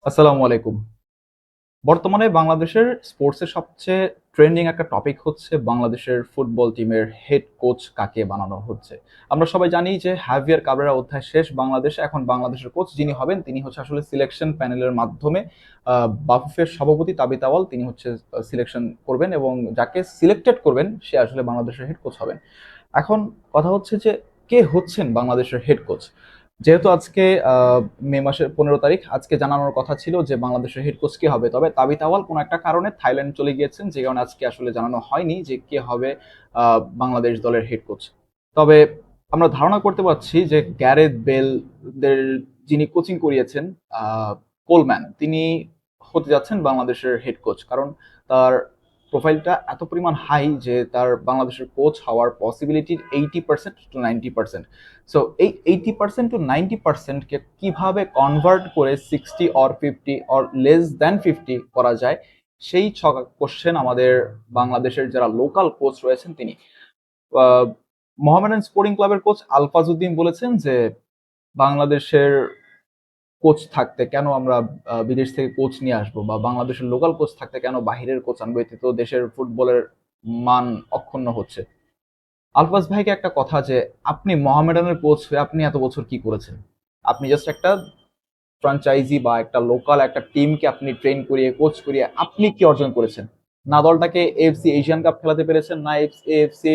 আসসালামু আলাইকুম। বর্তমানে বাংলাদেশের স্পোর্টসের সবচেয়ে ট্রেন্ডিং একটা টপিক হচ্ছে বাংলাদেশের ফুটবল টিমের হেড কোচ কাকে বানানো হচ্ছে। আমরা সবাই জানি যে হাভিয়ার কাবরেরা অধ্যায় শেষ বাংলাদেশে। এখন বাংলাদেশের কোচ যিনি হবেন তিনি হচ্ছে আসলে সিলেকশন প্যানেলের মাধ্যমে বাফুফের সভাপতি তাবিত আওয়াল তিনি হচ্ছে সিলেকশন করবেন এবং যাকে সিলেক্টেড করবেন সে আসলে বাংলাদেশের হেড কোচ হবেন। এখন কথা হচ্ছে যে কে হচ্ছেন বাংলাদেশের হেড কোচ। যেহেতু আজকে মে মাসের 15 তারিখ, আজকে জানানোর কথা ছিল যে বাংলাদেশের হেড কোচ কে হবে, তবে তাবিত আওয়াল কোনো একটা কারণে থাইল্যান্ড চলে গিয়েছেন, যে কারণে আজকে আসলে জানানো হয়নি যে কে হবে বাংলাদেশ দলের হেড কোচ। তবে আমরা ধারণা করতে পারছি যে গ্যারেথ বেলদের যিনি কোচিং করিয়েছেন কোলম্যান, তিনি হতে যাচ্ছেন বাংলাদেশের হেড কোচ। কারণ তার প্রোফাইলটা এত পরিমাণ হাই যে তার বাংলাদেশের কোচ হওয়ার পসিবিলিটি 80% to 90%। সো এই 80% to 90%কে কিভাবে কনভার্ট করে 60 or 50 or less than 50 করা যায়, সেই ছক কোশ্চেন আমাদের বাংলাদেশের যারা লোকাল কোচ রয়েছেন তিনি। মোহামেডান স্পোর্টিং ক্লাবের কোচ আলফাজউদ্দিন বলেছেন যে বাংলাদেশের কোচ থাকতে কেন আমরা বিদেশ থেকে কোচ নিয়ে আসবো, বা বাংলাদেশের লোকাল কোচ থাকতে কেন বাহিরের কোচ আনবো, এতে তো দেশের ফুটবলের মান অক্ষুণ্ণ হচ্ছে। আলফাজ ভাইকে একটা কথা, যে আপনি মোহামেডানের কোচ হয়ে আপনি এত বছর কি করেছেন? আপনি জাস্ট একটা ফ্র্যাঞ্চাইজি বা একটা লোকাল একটা টিমকে আপনি ট্রেন করিয়ে কোচ করিয়ে আপনি কি অর্জন করেছেন? না দলটাকে এএফসি এশিয়ান কাপ খেলাতে পেরেছেন, না এএফসি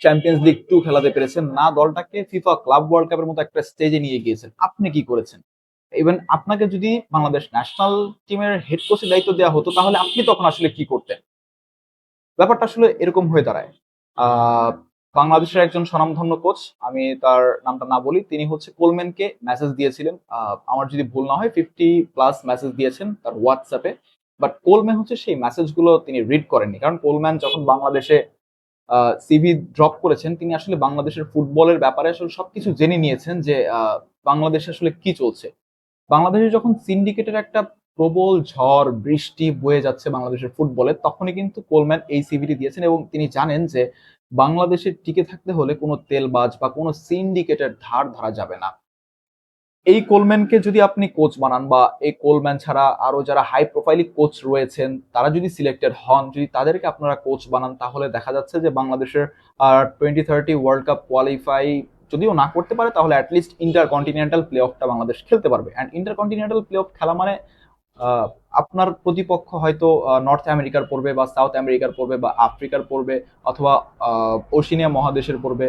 চ্যাম্পিয়ন্স লিগ 2 খেলাতে পেরেছেন, না দলটাকে ফিফা ক্লাব ওয়ার্ল্ড কাপের মতো একটা স্টেজে নিয়ে গিয়েছেন। আপনি কি করেছেন? ইভেন আপনাকে যদি বাংলাদেশ ন্যাশনাল টিমের হেড কোচের দায়িত্ব দেওয়া হতো, তাহলে আপনি তখন আসলে কি করতেন? ব্যাপারটা আসলে এরকম হয়ে দাঁড়ায়। আহ, বাংলাদেশের একজন স্বনামধন্য কোচ, আমি তার নামটা না বলি, তিনি হচ্ছে কোলম্যানকে মেসেজ দিয়েছিলেন। আমার যদি ভুল না হয় 50+ মেসেজ দিয়েছেন তার হোয়াটসঅ্যাপে। বাট কোলম্যান হচ্ছে সেই মেসেজগুলো তিনি রিড করেননি, কারণ কোলম্যান যখন বাংলাদেশে সিভি ড্রপ করেছেন, তিনি আসলে বাংলাদেশের ফুটবলের ব্যাপারে আসলে সবকিছু জেনে নিয়েছেন যে বাংলাদেশে আসলে কি চলছে। বাংলাদেশে যখন সিন্ডিকেটের একটা প্রবল ঝড় বৃষ্টি বয়ে যাচ্ছে বাংলাদেশের ফুটবলে, তখনই কিন্তু কোলম্যান এই সিভিটি দিয়েছেন এবং তিনি জানেন যে বাংলাদেশে টিকে থাকতে হলে কোনো তেলবাজ বা কোনো সিন্ডিকেটের ধার ধারা যাবে না। এই কোলম্যানকে যদি আপনি কোচ বানান, বা এই কোলম্যান ছাড়া আরো যারা হাই প্রোফাইলি কোচ রয়েছেন তারা যদি সিলেক্টেড হন, যদি তাদেরকে আপনারা কোচ বানান, তাহলে দেখা যাচ্ছে যে বাংলাদেশের 2030 ওয়ার্ল্ড কাপ কোয়ালিফাই যদিও না করতে পারে, তাহলে অ্যাটলিস্ট ইন্টার কন্টিনেন্টাল প্লে অফটা বাংলাদেশ খেলতে পারবে। And inter continental play off খেলা মানে আহ, আপনার প্রতিপক্ষ হয়তো নর্থ আমেরিকার পড়বে, বা সাউথ আমেরিকার পড়বে, বা আফ্রিকার পড়বে, অথবা ওশিনিয়া মহাদেশের পড়বে।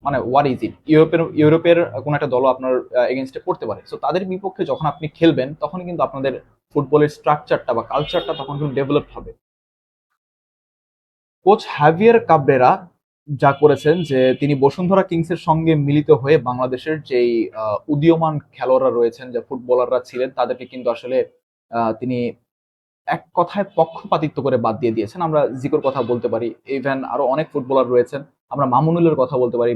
মানে হোয়াট ইজ ইট, ইউরোপের কোন একটা দলও আপনার এগেনস্টে করতে পারে। সো তাদের বিপক্ষে যখন আপনি খেলবেন, তখন কিন্তু আপনাদের ফুটবলের স্ট্রাকচারটা বা কালচারটা তখন কিন্তু ডেভেলপ হবে। কোচ হ্যাভিয়ার কাবরেরা যা করেছেন, যে তিনি বসুন্ধরা কিংসের সঙ্গে মিলিত হয়ে বাংলাদেশের যেই উদীয়মান খেলোয়াড়রা রয়েছেন, যে ফুটবলাররা ছিলেন, তাদেরকে কিন্তু আসলে তিনি এক কথায় পক্ষপাতিত্ব করে বাদ দিয়ে দিয়েছেন। আমরা জিকোর কথা বলতে পারি, ইভেন আরো অনেক ফুটবলার রয়েছেন। আমরা মামুনুলের কথা বলতে পারি।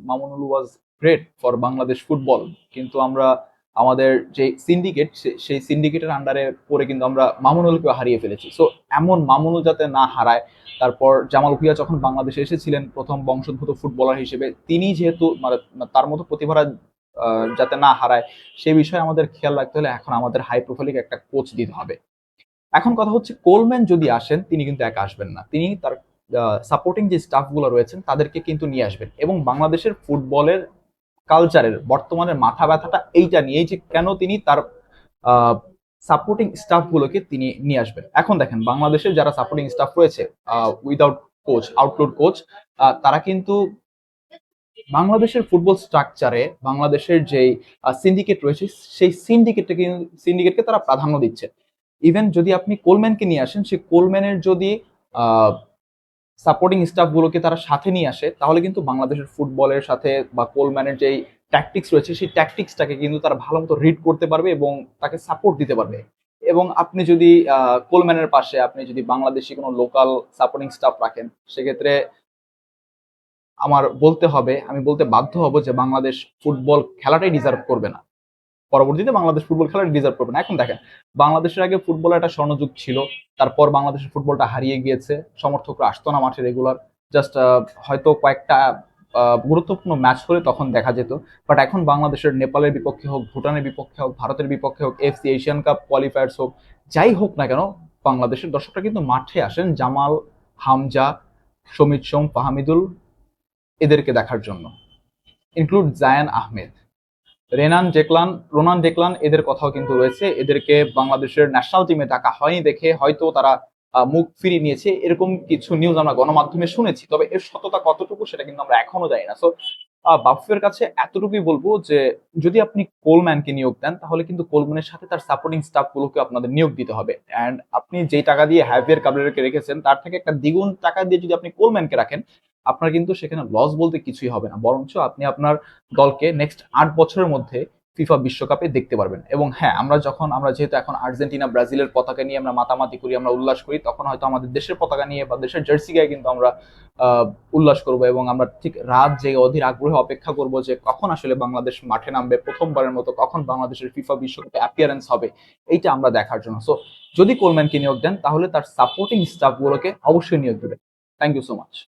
Mamunul was great for Bangladesh football, কিন্তু আমরা আমাদের যে সিন্ডিকেট, সেই সিন্ডিকেটের আন্ডারে পড়ে কিন্তু আমরা মামুনুলকে হারিয়ে ফেলেছি। সো এমন মামুনুল যাতে না হারায়। তারপর জামাল ভুঁইয়া যখন বাংলাদেশে এসেছিলেন প্রথম বংশোদ্ভূত ফুটবলার হিসেবে, তিনি যেহেতু মানে তার মতো প্রতিভারা যাতে না হারায়, সেই বিষয়ে আমাদের খেয়াল রাখতে হলে এখন আমাদের হাই প্রোফাইলিক একটা কোচ দিতে হবে। এখন কথা হচ্ছে, কোলম্যান যদি আসেন, তিনি কিন্তু একা আসবেন না, তিনি তার সাপোর্টিং যে স্টাফ গুলো রয়েছেন তাদেরকে কিন্তু নিয়ে আসবেন। এবং বাংলাদেশের ফুটবলের কালচারের বর্তমানের মাথা ব্যথাটা এইটা নিয়েই, যে কেন তিনি তার সাপোর্টিং স্টাফ গুলোকে তিনি নিয়ে আসবেন। এখন দেখেন, বাংলাদেশের যারা সাপোর্টিং স্টাফ রয়েছে উইদাউট কোচ, আউটলোড কোচ, তারা কিন্তু বাংলাদেশের ফুটবল স্ট্রাকচারে বাংলাদেশের যেই সিন্ডিকেট রয়েছে, সেই সিন্ডিকেটকে তারা প্রাধান্য দিচ্ছে। ইভেন যদি আপনি কোলম্যানকে নিয়ে আসেন, সেই কোলম্যানের যদি সাপোর্টিং স্টাফ গুলোকে তারা সাথে নিয়ে আসে, তাহলে কিন্তু বাংলাদেশের ফুটবলের সাথে বা কোলম্যানের যেই ট্যাকটিক্স রয়েছে, সেই ট্যাকটিক্সটাকে কিন্তু তারা ভালো মতো রিড করতে পারবে এবং তাকে সাপোর্ট দিতে পারবে। এবং আপনি যদি কোলম্যানের পাশে আপনি যদি বাংলাদেশি কোনো লোকাল সাপোর্টিং স্টাফ রাখেন, সেক্ষেত্রে আমার বলতে হবে, আমি বলতে বাধ্য হব যে বাংলাদেশ ফুটবল খেলাটাই ডিজার্ভ করবে না। পরবর্তীতে বাংলাদেশ ফুটবল খেলাটা ডিজার্ভ করবে না। এখন দেখেন, বাংলাদেশের আগে ফুটবলের একটা স্বর্ণযুগ ছিল, তারপর বাংলাদেশের ফুটবলটা হারিয়ে গিয়েছে, সমর্থকরা আসতো না মাঠে রেগুলার। জাস্ট হয়তো কয়েকটা গুরুত্বপূর্ণ ম্যাচ হলে তখন দেখা যেত। বাট এখন বাংলাদেশের নেপালের বিপক্ষে হোক, ভুটানের বিপক্ষে হোক, ভারতের বিপক্ষে হোক, এফসি এশিয়ান কাপ কোয়ালিফায়ার্স হোক, যাই হোক না কেন, বাংলাদেশের দর্শকরা কিন্তু মাঠে আসেন জামাল, হামজা, সমিত সোম, ফাহামিদুল এদেরকে দেখার জন্য, include Zayan Ahmed, Ronan Declan এদের কথাও কিন্তু রয়েছে। এদেরকে বাংলাদেশের ন্যাশনাল টিমে ডাকা হয়নি দেখে হয়তো তারা মুখ ফিরিয়ে নিয়েছে, এরকম কিছু নিউজ আমরা গণমাধ্যমে শুনেছি। তবে এর সততা কতটুকু সেটা কিন্তু আমরা এখনো জানি না। সো বাফুফের কাছে এতটুকুই বলবো যে যদি আপনি কোলম্যানকে নিয়োগ দেন তাহলে কিন্তু কোলম্যানের সাথে তার সাপোর্টিং স্টাফ গুলোকে আপনাদের নিয়োগ দিতে হবে। অ্যান্ড আপনি যেই টাকা দিয়ে হ্যাভিয়ার কাবরেরাকে রেখেছেন তার থেকে একটা দ্বিগুণ টাকা দিয়ে যদি আপনি কোলম্যানকে রাখেন, আপনার কিন্তু সেখানে লস বলতে কিছুই হবে না, বরঞ্চ আপনি আপনার দলকে নেক্সট 8 বছরের মধ্যে ফিফা বিশ্বকাপে দেখতে পারবেন। এবং হ্যাঁ, আমরা যেহেতু এখন আর্জেন্টিনা ব্রাজিলের পতাকা নিয়ে আমরা মাতামাতি করি, আমরা উল্লাস করি, তখন হয়তো আমাদের দেশের পতাকা নিয়ে বা দেশের জার্সি গায়ে কিন্তু আমরা উল্লাস করব, এবং আমরা ঠিক রাত জেগে অধীর আগ্রহে অপেক্ষা করব যে কখন আসলে বাংলাদেশ মাঠে নামবে, প্রথমবারের মতো কখন বাংলাদেশের ফিফা বিশ্বকাপে অ্যাপিয়ারেন্স হবে, এইটা আমরা দেখার জন্য। সো যদি কোলম্যানকে নিয়োগ দেন তাহলে তার সাপোর্টিং স্টাফ গুলোকে অবশ্যই নিয়োগ দেবেন। Thank you so much.